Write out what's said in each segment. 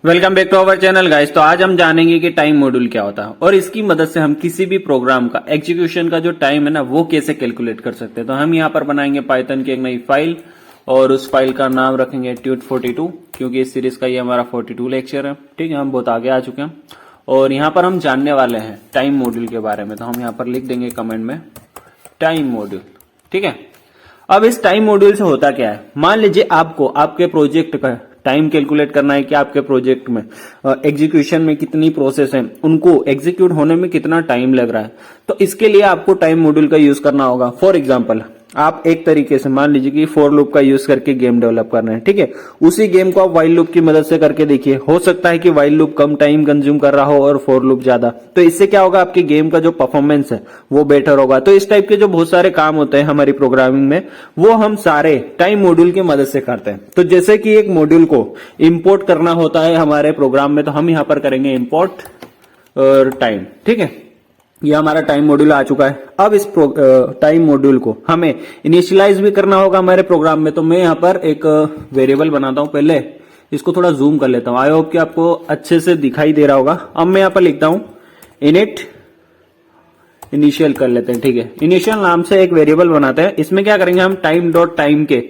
Welcome back to our channel guys. तो आज हम जानेंगे कि टाइम मॉड्यूल क्या होता है और इसकी मदद से हम किसी भी प्रोग्राम का एग्जीक्यूशन का जो टाइम है ना वो कैसे कैलकुलेट कर सकते हैं। तो हम यहाँ पर बनाएंगे पाइथन की एक नई फाइल और उस फाइल का नाम रखेंगे tut42 क्योंकि इस सीरीज का ये हमारा 42 लेक्चर है। ठीक है, हम बहुत आगे आ चुके हैं और यहाँ पर हम जानने वाले हैं टाइम मॉड्यूल के बारे में। तो हम यहाँ पर लिख देंगे कमेंट में टाइम मॉड्यूल। ठीक है, अब इस टाइम मॉड्यूल से होता क्या है, मान लीजिए आपको आपके प्रोजेक्ट का टाइम कैलकुलेट करना है कि आपके प्रोजेक्ट में एग्जीक्यूशन में कितनी प्रोसेस है, उनको एग्जीक्यूट होने में कितना टाइम लग रहा है। तो इसके लिए आपको टाइम मॉड्यूल का यूज करना होगा। फॉर एग्जांपल आप एक तरीके से मान लीजिए कि फॉर लूप का यूज करके गेम डेवलप कर रहे हैं। ठीक है, उसी गेम को आप व्हाइल लूप की मदद से करके देखिए। हो सकता है कि व्हाइल लूप कम टाइम कंज्यूम कर रहा हो और फॉर लूप ज्यादा, तो इससे क्या होगा, आपके गेम का जो परफॉर्मेंस है वो बेटर होगा। तो इस टाइप के जो बहुत सारे काम होते हैं हमारी प्रोग्रामिंग में, वो हम सारे टाइम मॉड्यूल की मदद से करते हैं। तो जैसे कि एक मॉड्यूल को इंपोर्ट करना होता है हमारे प्रोग्राम में, तो हम यहां पर करेंगे इंपोर्ट और टाइम। ठीक है, ये हमारा टाइम मॉड्यूल आ चुका है। अब इस टाइम मॉड्यूल को हमें इनिशियलाइज भी करना होगा हमारे प्रोग्राम में। तो मैं यहाँ पर एक वेरिएबल बनाता हूं। पहले इसको थोड़ा जूम कर लेता हूं, आई होप कि आपको अच्छे से दिखाई दे रहा होगा। अब मैं यहाँ पर लिखता हूं इनिट इनिशियल कर लेते हैं। ठीक है, इनिशियल नाम से एक वेरिएबल बनाते हैं। इसमें क्या करेंगे, हम टाइम डॉट टाइम के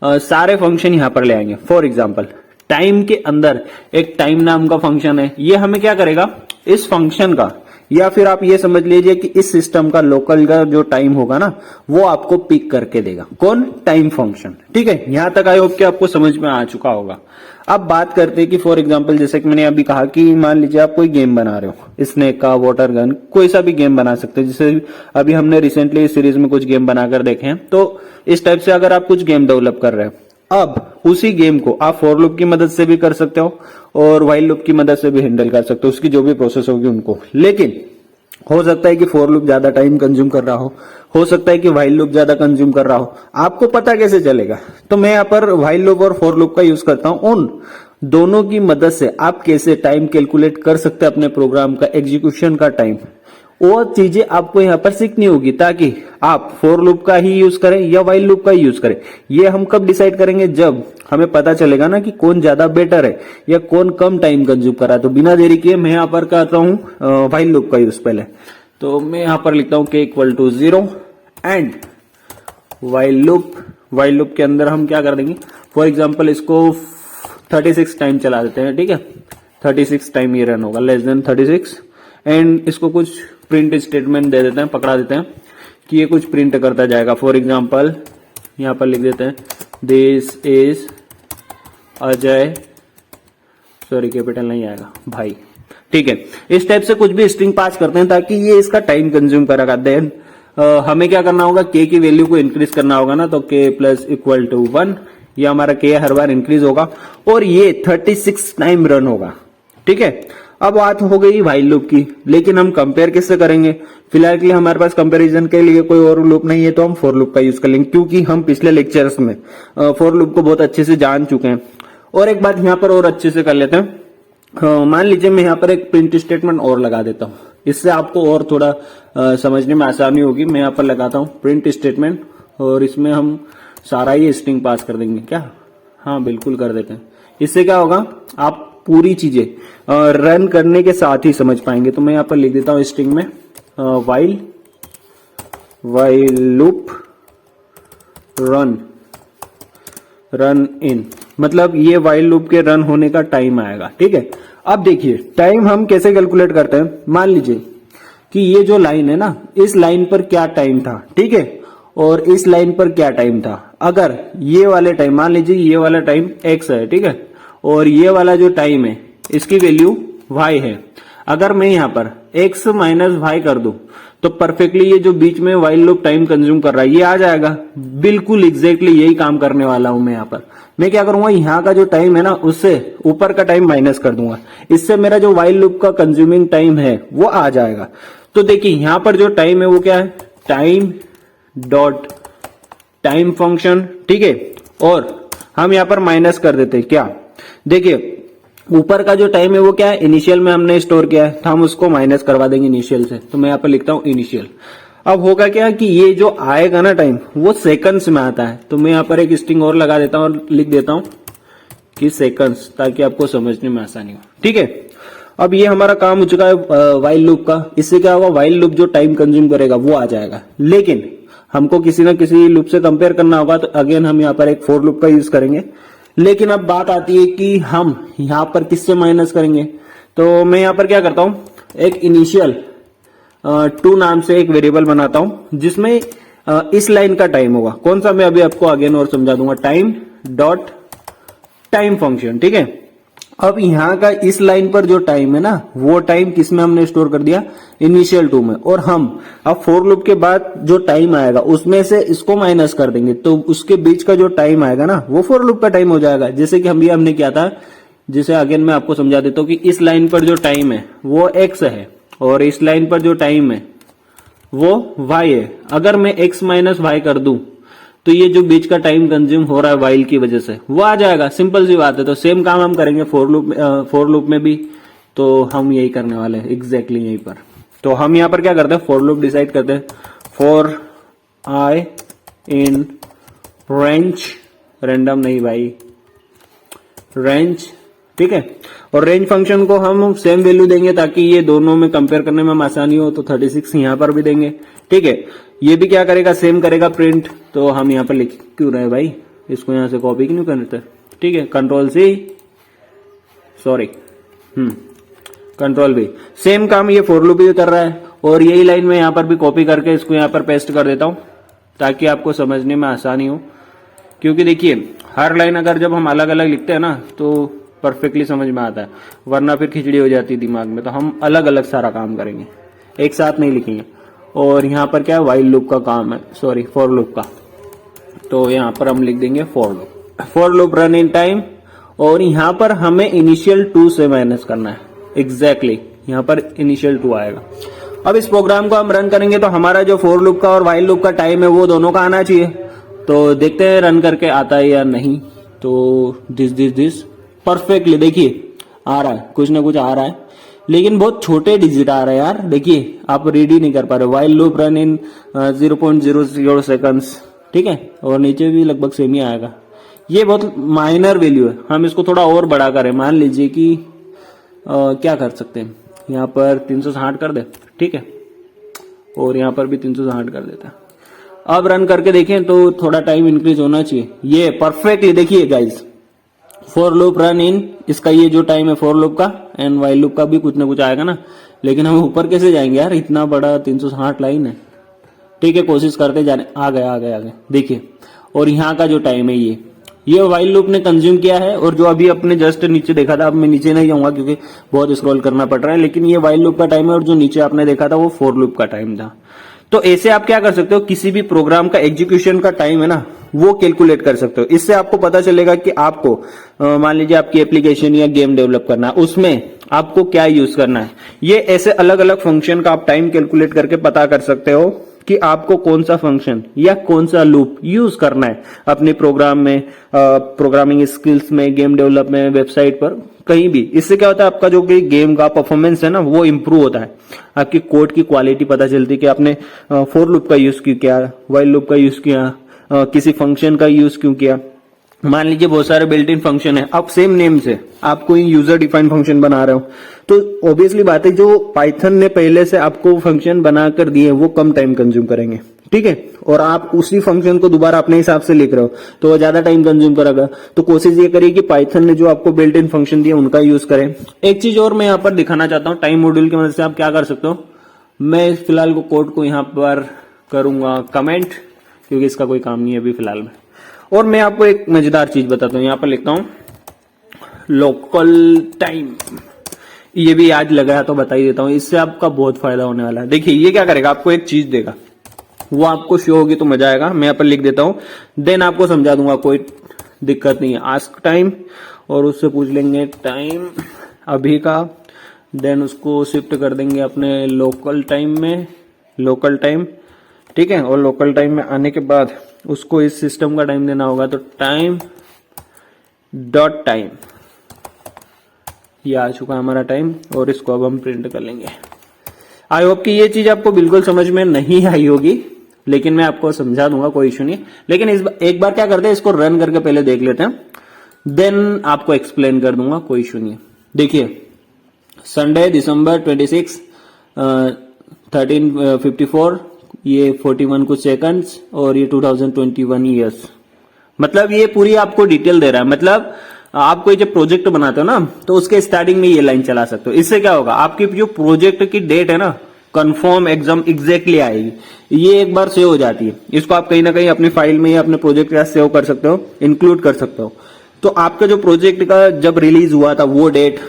सारे फंक्शन यहां पर ले आएंगे। फॉर एग्जाम्पल टाइम के अंदर एक टाइम नाम का फंक्शन है, ये हमें क्या करेगा, इस फंक्शन का, या फिर आप ये समझ लीजिए कि इस सिस्टम का लोकल का जो टाइम होगा ना वो आपको पिक करके देगा। कौन, टाइम फंक्शन। ठीक है, यहां तक आई होप कि आपको समझ में आ चुका होगा। अब बात करते हैं कि फॉर एग्जांपल जैसे कि मैंने अभी कहा कि मान लीजिए आप कोई गेम बना रहे हो, स्नेक का, वाटर गन, कोई सा भी गेम बना सकते हैं। जैसे अभी हमने रिसेंटली इस सीरीज में कुछ गेम बनाकर देखे हैं। तो इस टाइप से अगर आप कुछ गेम डेवलप कर रहे हो, अब उसी गेम को आप फॉर लूप की मदद से भी कर सकते हो और व्हाइल लूप की मदद से भी हैंडल कर सकते हो, उसकी जो भी प्रोसेस होगी उनको। लेकिन हो सकता है कि फॉर लूप ज्यादा टाइम कंज्यूम कर रहा हो सकता है कि व्हाइल लूप ज्यादा कंज्यूम कर रहा हो। आपको पता कैसे चलेगा, तो मैं यहाँ पर व्हाइल लूप और फॉर लूप का यूज करता हूं। उन दोनों की मदद से आप कैसे टाइम कैलकुलेट कर सकते हैं अपने प्रोग्राम का, एग्जीक्यूशन का टाइम, वो चीजें आपको यहाँ पर सीखनी होगी ताकि आप फॉर लूप का ही यूज करें या व्हाइल लूप का ही यूज करें। ये हम कब डिसाइड करेंगे, जब हमें पता चलेगा ना कि कौन ज्यादा बेटर है या कौन कम टाइम कंज्यूम कर रहा है। तो बिना देरी किए मैं यहाँ पर करता हूँ व्हाइल लूप का यूज पहले। तो मैं यहाँ पर लिखता हूँ k=0 and while loop. While loop के अंदर हम क्या कर देंगे, फॉर एग्जाम्पल इसको 36 टाइम चला देते हैं। ठीक है, 36 टाइम ये रन होगा, लेस देन 36। एंड इसको कुछ प्रिंट स्टेटमेंट दे देते हैं, पकड़ा देते हैं कि ये कुछ प्रिंट करता जाएगा। फॉर एग्जाम्पल यहां पर लिख देते हैं this is Ajay, sorry capital नहीं आएगा भाई। ठीक है, इस टाइप से कुछ भी स्ट्रिंग पास करते हैं ताकि ये इसका टाइम कंज्यूम करेगा। देन हमें क्या करना होगा, k की वैल्यू को इंक्रीज करना होगा ना, तो k + = 1, ये हमारा k हर बार इंक्रीज होगा और ये 36 टाइम रन होगा। ठीक है, अब बात हो गई व्हाइल लूप की, लेकिन हम कंपेयर किससे करेंगे, फिलहाल के लिए हमारे पास कंपैरिजन के लिए कोई और लूप नहीं है, तो हम फॉर लूप का यूज कर लेंगे क्योंकि हम पिछले लेक्चर्स में फॉर लूप को बहुत अच्छे से जान चुके हैं। और एक बात यहाँ पर और अच्छे से कर लेते हैं, मान लीजिए मैं यहाँ पर एक प्रिंट स्टेटमेंट और लगा देता हूँ, इससे आपको और थोड़ा समझने में आसानी होगी। मैं यहाँ पर लगाता हूँ प्रिंट स्टेटमेंट और इसमें हम सारा ही स्ट्रिंग पास कर देंगे। क्या, हाँ बिल्कुल कर देते हैं। इससे क्या होगा, आप पूरी चीजें रन करने के साथ ही समझ पाएंगे। तो मैं यहाँ पर लिख देता हूँ स्ट्रिंग में व्हाइल लूप रन इन, मतलब ये व्हाइल लूप के रन होने का टाइम आएगा। ठीक है, अब देखिए टाइम हम कैसे कैलकुलेट करते हैं। मान लीजिए कि ये जो लाइन है ना, इस लाइन पर क्या टाइम था, ठीक है, और इस लाइन पर क्या टाइम था। अगर ये वाले टाइम, मान लीजिए ये वाला टाइम x है, ठीक है, और ये वाला जो टाइम है इसकी वैल्यू y है। अगर मैं यहाँ पर x - y कर दूं तो परफेक्टली ये जो बीच में व्हाइल लूप टाइम कंज्यूम कर रहा है ये आ जाएगा। बिल्कुल एग्जैक्टली यही काम करने वाला हूं मैं यहाँ पर। मैं क्या करूंगा, यहाँ का जो टाइम है ना उससे ऊपर का टाइम माइनस कर दूंगा, इससे मेरा जो व्हाइल लूप का कंज्यूमिंग टाइम है वो आ जाएगा। तो देखिए यहाँ पर जो टाइम है वो क्या है, टाइम डॉट टाइम फंक्शन। ठीक है, और हम यहाँ पर माइनस कर देते हैं। क्या, देखिए ऊपर का जो टाइम है वो क्या है, इनिशियल में हमने स्टोर किया है, तो हम उसको माइनस करवा देंगे इनिशियल से। तो मैं यहाँ पर लिखता हूँ इनिशियल। अब होगा क्या कि ये जो आएगा ना टाइम वो सेकंड्स में आता है। तो मैं यहाँ पर एक स्ट्रिंग और लगा देता हूँ और लिख देता हूँ की सेकंड्स, ताकि आपको समझने में आसानी हो। ठीक है, अब ये हमारा काम हो चुका है व्हाइल लूप का। इससे क्या होगा, व्हाइल लूप जो टाइम कंज्यूम करेगा वो आ जाएगा, लेकिन हमको किसी ना किसी लूप से कंपेयर करना होगा, तो अगेन हम यहाँ पर एक फॉर लूप का यूज करेंगे। लेकिन अब बात आती है कि हम यहाँ पर किससे माइनस करेंगे। तो मैं यहाँ पर क्या करता हूं, एक इनिशियल टू नाम से एक वेरिएबल बनाता हूं, जिसमें इस लाइन का टाइम होगा। कौन सा, मैं अभी आपको अगेन और समझा दूंगा, टाइम डॉट टाइम फंक्शन। ठीक है, अब यहाँ का इस लाइन पर जो टाइम है ना, वो टाइम किस में हमने स्टोर कर दिया, इनिशियल टू में। और हम अब फॉर लूप के बाद जो टाइम आएगा उसमें से इसको माइनस कर देंगे, तो उसके बीच का जो टाइम आएगा ना, वो फॉर लूप का टाइम हो जाएगा। जैसे कि हमने किया था, जिसे अगेन मैं आपको समझा देता हूँ कि इस लाइन पर जो टाइम है वो एक्स है, और इस लाइन पर जो टाइम है वो वाई है। अगर मैं एक्स माइनस वाई कर दूं, तो ये जो बीच का टाइम कंज्यूम हो रहा है वाइल की वजह से, वो आ जाएगा। सिंपल सी बात है। तो सेम काम हम करेंगे फॉर लूप में भी। तो हम यही करने वाले हैं एग्जैक्टली यहीं पर। तो हम यहाँ पर क्या करते हैं, फॉर लूप डिसाइड करते हैं, for I in range, random नहीं भाई, रेंज। ठीक है, और रेंज फंक्शन को हम सेम वैल्यू देंगे ताकि ये दोनों में कंपेयर करने में आसानी हो। तो 36 यहाँ पर भी देंगे। ठीक है, ये भी क्या करेगा, सेम करेगा प्रिंट। तो हम यहाँ पर लिख क्यों रहे भाई, इसको यहाँ से कॉपी क्यों करते। ठीक है, कंट्रोल सी, सॉरी, कंट्रोल भी, सेम काम ये फॉर लूप भी कर रहा है। और यही लाइन में यहाँ पर भी कॉपी करके इसको यहाँ पर पेस्ट कर देता हूं, ताकि आपको समझने में आसानी हो। क्योंकि देखिए, हर लाइन अगर जब हम अलग अलग लिखते हैं ना, तो परफेक्टली समझ में आता है, वरना फिर खिचड़ी हो जाती है दिमाग में। तो हम अलग अलग सारा काम करेंगे, एक साथ नहीं लिखेंगे। और यहाँ पर क्या है, व्हाइल लूप का काम है, सॉरी फॉर लूप का। तो यहाँ पर हम लिख देंगे for loop run in time. और यहाँ पर हमें इनिशियल 2 से माइनस करना है एग्जैक्टली, यहाँ पर इनिशियल 2 आएगा। अब इस प्रोग्राम को हम रन करेंगे, तो हमारा जो फॉर लूप का और व्हाइल लूप का टाइम है वो दोनों का आना चाहिए। तो देखते हैं रन करके आता है या नहीं। तो दिस परफेक्टली देखिए आ रहा है, कुछ ना कुछ आ रहा है, लेकिन बहुत छोटे डिजिट आ रहे हैं यार। देखिए आप रीड ही नहीं कर पा रहे। While loop run in 0.00 seconds. ठीक है, और नीचे भी लगभग सेम ही आएगा। ये बहुत माइनर वैल्यू है, हम इसको थोड़ा और बड़ा करें। मान लीजिए कि क्या कर सकते हैं, यहाँ पर 360 कर दे। ठीक है, और यहाँ पर भी 360 कर देता है। अब रन करके देखें तो थोड़ा टाइम इंक्रीज होना चाहिए। ये परफेक्टली देखिए guys, for loop run in, इसका ये जो टाइम है फॉर लूप का, एंड व्हाइल लूप का भी कुछ ना कुछ आएगा ना। लेकिन हम ऊपर कैसे जाएंगे यार, इतना बड़ा 360 लाइन है। ठीक है, कोशिश करते जाने, आ गए देखिए। और यहाँ का जो टाइम है ये व्हाइल लूप ने कंज्यूम किया है। और जो अभी अपने जस्ट नीचे देखा था, अब मैं नीचे नहीं जाऊंगा क्योंकि बहुत स्क्रॉल करना पड़ रहा है, लेकिन ये व्हाइल लूप का टाइम है, और जो नीचे आपने देखा था वो फॉर लूप का टाइम था। तो ऐसे आप क्या कर सकते हो, किसी भी प्रोग्राम का एग्जीक्यूशन का टाइम है ना, वो कैलकुलेट कर सकते हो। इससे आपको पता चलेगा कि आपको मान लीजिए आपकी एप्लीकेशन या गेम डेवलप करना है, उसमें आपको क्या यूज करना है। ये ऐसे अलग अलग फंक्शन का आप टाइम कैलकुलेट करके पता कर सकते हो कि आपको कौन सा फंक्शन या कौन सा लूप यूज करना है अपने प्रोग्राम में, प्रोग्रामिंग स्किल्स में, गेम डेवलप में, वेबसाइट पर, कहीं भी। इससे क्या होता है, आपका जो गेम का परफॉर्मेंस है ना, वो इंप्रूव होता है। आपकी कोड की क्वालिटी पता चलती है कि आपने फॉर लूप का यूज क्यों किया, व्हाइल लूप का यूज किया, किसी फंक्शन का यूज क्यों किया। मान लीजिए बहुत सारे बिल्ट इन फंक्शन है, आप सेम नेम से आप कोई यूजर डिफाइंड फंक्शन बना रहे हो, तो ऑब्वियसली बात है जो पाइथन ने पहले से आपको फंक्शन बनाकर दिए वो कम टाइम कंज्यूम करेंगे। ठीक है, और आप उसी फंक्शन को दोबारा अपने हिसाब से लिख रहे हो तो वो ज्यादा टाइम कंज्यूम करेगा। तो कोशिश ये करिए कि पाइथन ने जो आपको बिल्ट इन फंक्शन दिया उनका यूज करें। एक चीज और मैं यहाँ पर दिखाना चाहता हूँ, टाइम मॉड्यूल की मदद से आप क्या कर सकते हो। मैं फिलहाल को कोड को यहाँ पर करूंगा कमेंट, क्योंकि इसका कोई काम नहीं है अभी फिलहाल में। और मैं आपको एक मजेदार चीज बताता हूँ, यहाँ पर लिखता हूँ लोकल टाइम। ये भी आज लगाया तो बता ही देता हूँ, इससे आपका बहुत फायदा होने वाला है। देखिए ये क्या करेगा, आपको एक चीज देगा, वो आपको शो होगी तो मजा आएगा। मैं यहाँ पर लिख देता हूँ, देन आपको समझा दूंगा, कोई दिक्कत नहीं है। आस्क टाइम, और उससे पूछ लेंगे टाइम अभी का, देन उसको शिफ्ट कर देंगे अपने लोकल टाइम में, लोकल टाइम। ठीक है, और लोकल टाइम में आने के बाद उसको इस सिस्टम का टाइम देना होगा, तो टाइम डॉट टाइम, ये आ चुका हमारा टाइम, और इसको अब हम प्रिंट कर लेंगे। आई होप कि ये चीज आपको बिल्कुल समझ में नहीं आई होगी, लेकिन मैं आपको समझा दूंगा, कोई इशू नहीं। लेकिन एक बार क्या करते हैं, इसको रन करके पहले देख लेते हैं। देन आपको एक्सप्लेन कर दूंगा, कोई इशू नहीं है। देखिए संडे दिसंबर 26 1354, ये 41 कुछ सेकंड्स और ये 2021 ईयर्स। मतलब ये पूरी आपको डिटेल दे रहा है। मतलब आप कोई जब प्रोजेक्ट बनाते हो ना तो उसके स्टार्टिंग में ये लाइन चला सकते हो। इससे क्या होगा, आपकी जो प्रोजेक्ट की डेट है ना कंफर्म एकदम एग्जैक्टली आएगी। ये एक बार सेव हो जाती है। इसको आप कहीं ना कहीं अपनी फाइल में या अपने प्रोजेक्ट के साथ सेव कर सकते हो, इंक्लूड कर सकते हो। तो आपका जो प्रोजेक्ट का जब रिलीज हुआ था वो डेट,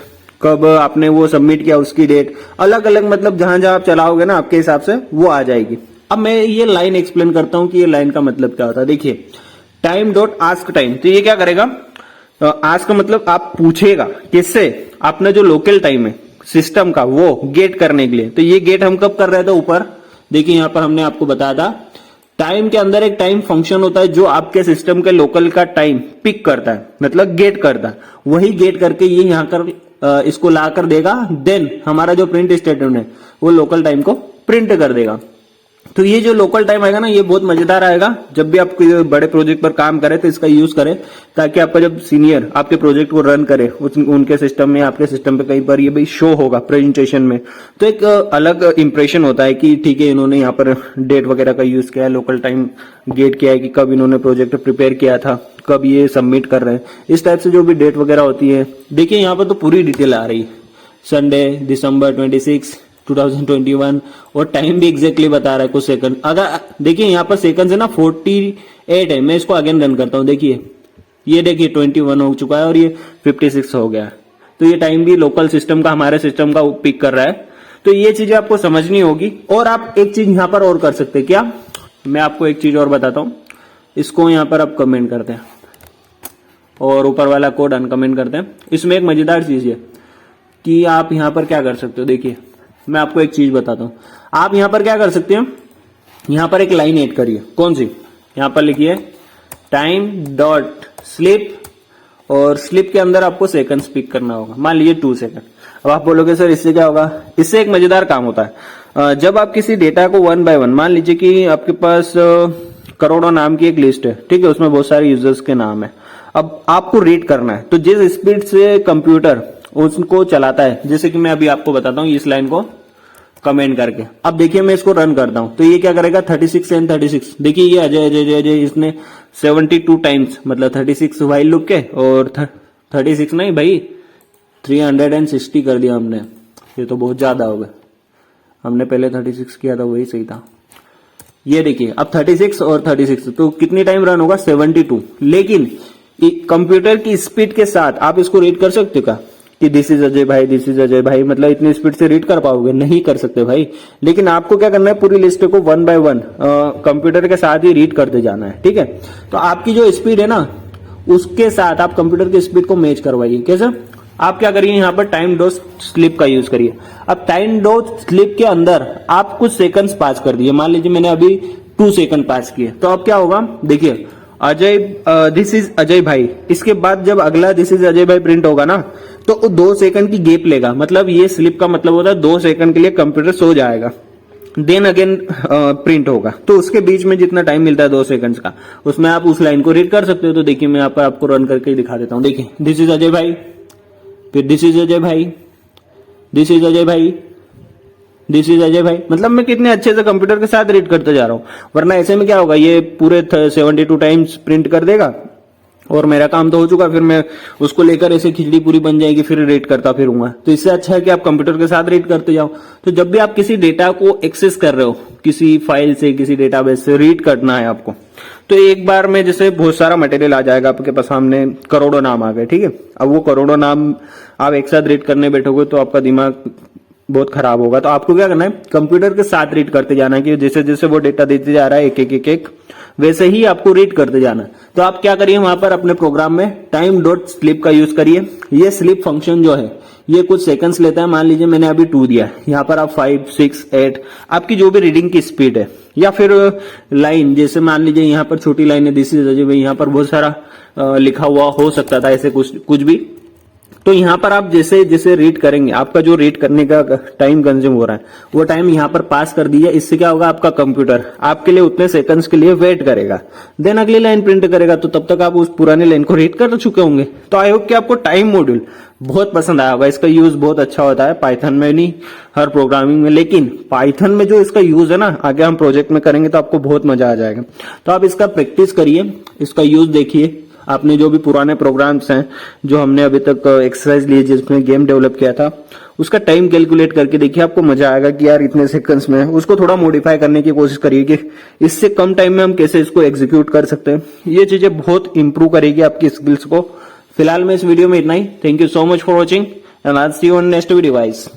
कब आपने वो सबमिट किया उसकी डेट, अलग अलग मतलब जहां जहां आप चलाओगे ना आपके हिसाब से वो आ जाएगी। अब मैं ये लाइन एक्सप्लेन करता हूं कि ये लाइन का मतलब क्या होता है। देखिए टाइम डॉट आस्क टाइम, तो ये क्या करेगा, आस्क का मतलब आप पूछेगा किससे, अपना जो लोकल टाइम है सिस्टम का वो गेट करने के लिए। तो ये गेट हम कब कर रहे थे ऊपर, देखिए यहां पर हमने आपको बताया था टाइम के अंदर एक टाइम फंक्शन होता है जो आपके सिस्टम के लोकल का टाइम पिक करता है, मतलब गेट करता है। वही गेट करके ये यहां कर इसको ला कर देगा। देन हमारा जो प्रिंट स्टेटमेंट है वो लोकल टाइम को प्रिंट कर देगा। तो ये जो लोकल टाइम आएगा ना ये बहुत मजेदार आएगा। जब भी आप कोई बड़े प्रोजेक्ट पर काम करें तो इसका यूज करें, ताकि आपका जब सीनियर आपके प्रोजेक्ट को रन करे उनके सिस्टम में, आपके सिस्टम पे कहीं पर ये भी शो होगा प्रेजेंटेशन में, तो एक अलग इंप्रेशन होता है कि ठीक है इन्होंने यहाँ पर डेट वगैरह का यूज किया है, लोकल टाइम गेट किया है कि कब इन्होंने प्रोजेक्ट प्रिपेयर किया था, कब ये सबमिट कर रहे हैं। इस टाइप से जो भी डेट वगैरह होती है, देखिए यहाँ पर तो पूरी डिटेल आ रही है। संडे दिसंबर 26 2021 और टाइम भी एग्जैक्टली बता रहा है कुछ सेकंड। अगर देखिए यहाँ पर सेकंड है ना 48 है। मैं इसको अगेन रन करता हूँ, देखिए ये देखिए 21 हो चुका है और ये 56 हो गया है। तो ये टाइम भी लोकल सिस्टम का हमारे सिस्टम का पिक कर रहा है। तो ये चीजें आपको समझनी होगी। और आप एक चीज यहाँ पर और कर सकते हैं, क्या मैं आपको एक चीज और बताता हूँ। इसको यहाँ पर आप कमेंट करते हैं और ऊपर वाला कोड अनकमेंट करते हैं। इसमें एक मजेदार चीज है कि आप यहाँ पर क्या कर सकते हो। देखिए मैं आपको एक चीज बताता हूं, आप यहां पर क्या कर सकते हैं, यहां पर एक लाइन ऐड करिए। कौन सी, यहां पर लिखिए टाइम डॉट स्लिप और स्लिप के अंदर आपको सेकंड्स पिक करना होगा। मान लीजिए 2 सेकंड। अब आप बोलोगे सर इससे क्या होगा, इससे एक मजेदार काम होता है। जब आप किसी डेटा को 1 बाय 1, मान लीजिए कि आपके पास करोड़ों नाम की एक लिस्ट है, ठीक है, उसमें बहुत सारे यूजर्स के नाम है। अब आपको रीड करना है, तो जिस स्पीड से कंप्यूटर उसको चलाता है, जैसे कि मैं अभी आपको बताता हूं इस लाइन को कमेंट करके। अब देखिए मैं इसको रन करता हूं तो ये क्या करेगा 36 एंड 36। देखिए ये अजय अजय अजय इसने 72 टाइम्स मतलब 36 व्हाइल लूप के और 36 नहीं भाई 360 कर दिया हमने। ये तो बहुत ज्यादा हो गया, हमने पहले 36 किया था वही सही था। ये देखिए अब 36 और 36 तो कितनी टाइम रन होगा 72। लेकिन कंप्यूटर की स्पीड के साथ आप इसको रीड कर सकते हो क्या कि दिस इज अजय भाई, दिस इज अजय भाई, मतलब इतनी स्पीड से रीड कर पाओगे, नहीं कर सकते भाई। लेकिन आपको क्या करना है, पूरी लिस्ट को 1 बाय 1 कंप्यूटर के साथ ही रीड करते जाना है, ठीक है। तो आपकी जो स्पीड है ना उसके साथ आप कंप्यूटर की स्पीड को मैच करवाइए। कैसे, आप क्या करिए यहाँ पर टाइम डॉट स्लिप का यूज करिए। अब टाइम डॉट स्लिप के अंदर आप कुछ सेकंड्स पास कर दिए, मान लीजिए मैंने अभी 2 सेकंड पास किए, तो अब क्या होगा देखिए अजय दिस इज अजय भाई, इसके बाद जब अगला दिस इज अजय भाई प्रिंट होगा ना तो 2 सेकंड की गैप लेगा। मतलब ये स्लिप का मतलब होता है 2 सेकंड के लिए कंप्यूटर सो जाएगा, देन अगेन प्रिंट होगा। तो उसके बीच में जितना टाइम मिलता है 2 सेकंड्स का, उसमें आप उस लाइन को रीड कर सकते हो। तो देखिए मैं यहाँ पर आपको रन करके दिखा देता हूँ। देखिए दिस इज अजय भाई, फिर दिस इज अजय भाई, दिस इज अजय भाई, दिस इज अजय भाई। मतलब मैं कितने अच्छे से कंप्यूटर के साथ रीड करते जा रहा हूं। वरना ऐसे में क्या होगा, ये पूरे 72 टाइम्स प्रिंट कर देगा और मेरा काम तो हो चुका, फिर मैं उसको लेकर ऐसे खिचड़ी पूरी बन जाएगी, फिर रीड करता फिरूंगा। तो इससे अच्छा है कि आप कंप्यूटर के साथ रीड करते जाओ। तो जब भी आप किसी डेटा को एक्सेस कर रहे हो, किसी फाइल से, किसी डेटाबेस से रीड करना है आपको, तो एक बार में जैसे बहुत सारा मटेरियल आ जाएगा आपके पास, सामने करोड़ों नाम आ गए, ठीक है। अब वो करोड़ों नाम आप एक साथ रीड करने बैठोगे तो आपका दिमाग बहुत खराब होगा। तो आपको क्या करना है, कंप्यूटर के साथ रीड करते जाना है कि जैसे जैसे वो डेटा देते जा रहा है एक वैसे ही आपको रीड करते जाना है। तो आप क्या करिए, वहां पर अपने प्रोग्राम में टाइम डॉट स्लिप का यूज करिए। ये स्लिप फंक्शन जो है ये कुछ सेकंड्स लेता है। मान लीजिए मैंने अभी 2 दिया, यहाँ पर आप 5, 6, 8 आपकी जो भी रीडिंग की स्पीड है, या फिर लाइन, जैसे मान लीजिए यहाँ पर छोटी लाइन है दिस इज अजय भाई, यहाँ पर बहुत सारा लिखा हुआ हो सकता था, ऐसे कुछ भी तो यहाँ पर आप जैसे जैसे रीड करेंगे, आपका जो रीड करने का टाइम कंज्यूम हो रहा है वो टाइम यहाँ पर पास कर दीजिए। इससे क्या होगा, आपका कंप्यूटर आपके लिए उतने सेकंड्स के लिए वेट करेगा, देन अगली लाइन प्रिंट करेगा। तो तब तक आप उस पुराने लाइन को रीड कर चुके होंगे। तो आई होप कि आपको टाइम मॉड्यूल बहुत पसंद आया होगा। इसका यूज बहुत अच्छा होता है, पाइथन में नहीं हर प्रोग्रामिंग में, लेकिन पाइथन में जो इसका यूज है ना, आगे हम प्रोजेक्ट में करेंगे तो आपको बहुत मजा आ जाएगा। तो आप इसका प्रैक्टिस करिए, इसका यूज देखिए। आपने जो भी पुराने प्रोग्राम्स हैं जो हमने अभी तक एक्सरसाइज ली जिसमें गेम डेवलप किया था, उसका टाइम कैलकुलेट करके देखिए, आपको मजा आएगा कि यार इतने सेकंड्स में। उसको थोड़ा मॉडिफाई करने की कोशिश करिए कि इससे कम टाइम में हम कैसे इसको एग्जीक्यूट कर सकते हैं। ये चीजें बहुत इंप्रूव करेगी आपकी स्किल्स को। फिलहाल में इस वीडियो में इतना ही। Thank you so much for watching and I see you on next video guys.